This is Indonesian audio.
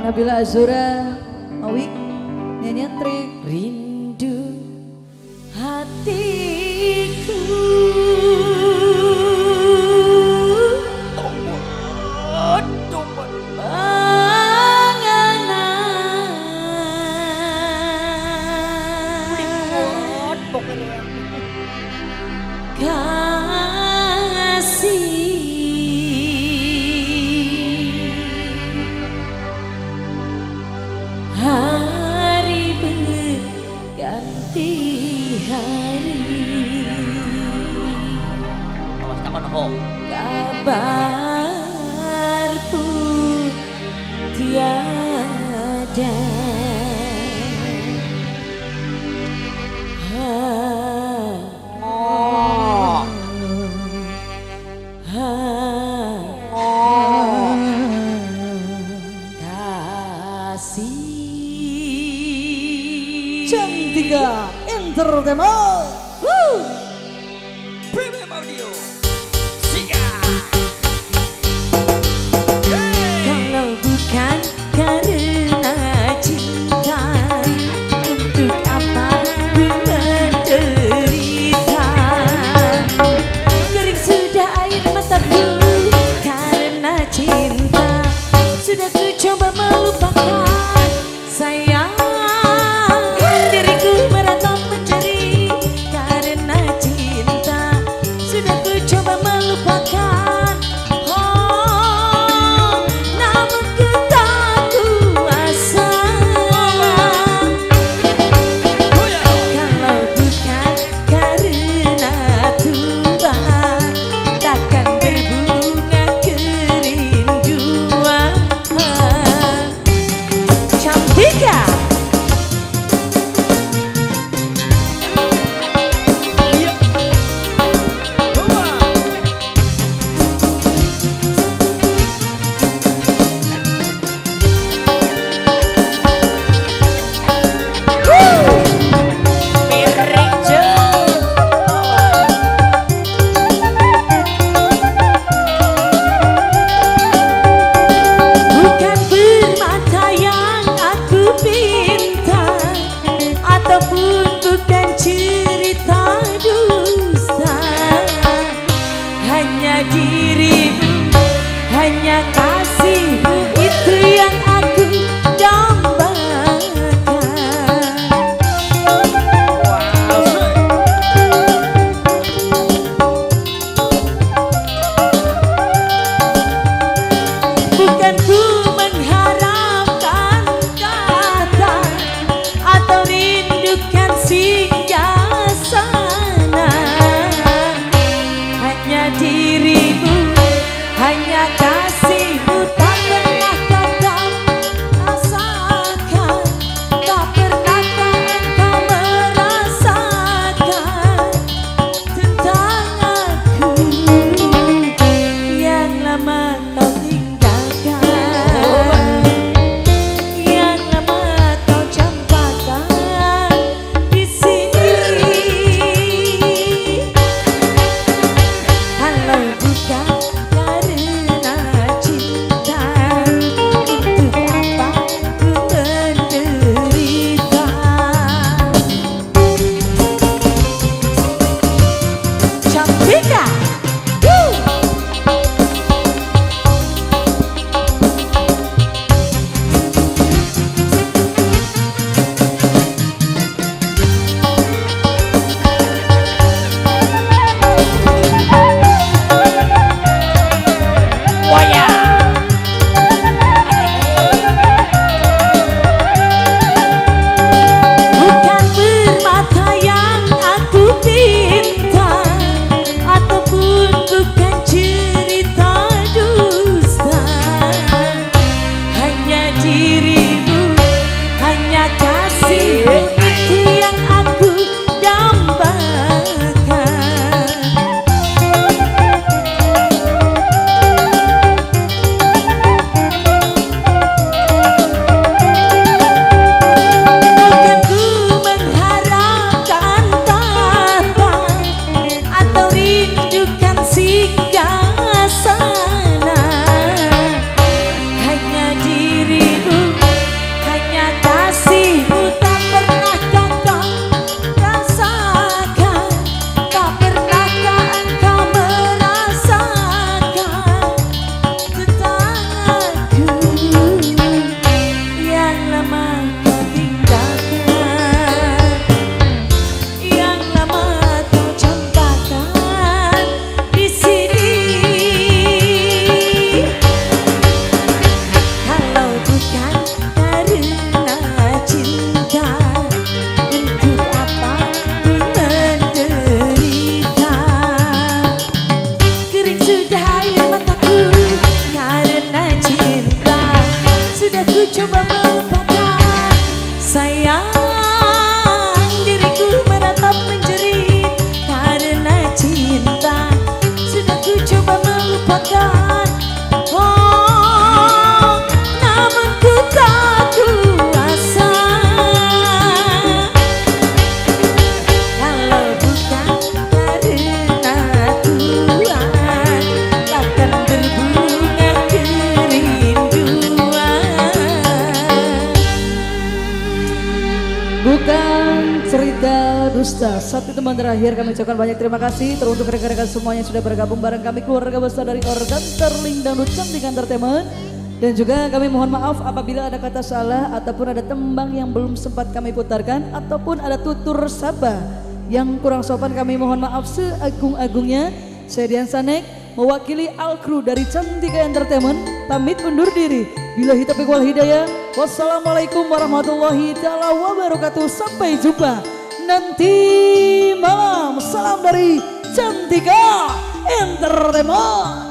Nabila Azura, Awik, nyanyian trik. Rindu hatiku hari berganti hari, kabar pun tiada. Jam 3 Entertainment. Premium Audio. Siap. Kalau bukan karena cinta, untuk apa ku menderita? Kering sudah air mataku karena cinta. Sudah ku coba melupakan sayang, diriku merantau mencari karena cinta. Sudah ku coba melupakan, oh, namun ku tak kuasa. Kalau bukan karena Tuhan, takkan berbunga kerinduan. Cantika. Sudah ku coba melupakan sayang, diriku menatap menjerit karena cinta. Sudah ku coba melupakan, oh, namun ku tak kuasa. Kalau bukan karena Tuhan, takkan berbunga kerinduan. Bukan cerita dusta. Satu teman terakhir kami ucapkan banyak terima kasih teruntuk rekan-rekan semuanya yang sudah bergabung bareng kami, keluarga besar dari Organ Sterling Dangdut Cantik Entertainment. Dan juga kami mohon maaf apabila ada kata salah ataupun ada tembang yang belum sempat kami putarkan ataupun ada tutur saba yang kurang sopan, kami mohon maaf seagung-agungnya. Saya Dian Sanek mewakili Al Kru dari Cantika Entertainment pamit undur diri. Billahi taufiq wal hidayah. Wassalamualaikum warahmatullahi taala wabarakatuh. Sampai jumpa nanti malam. Salam dari Cantika Entertainment.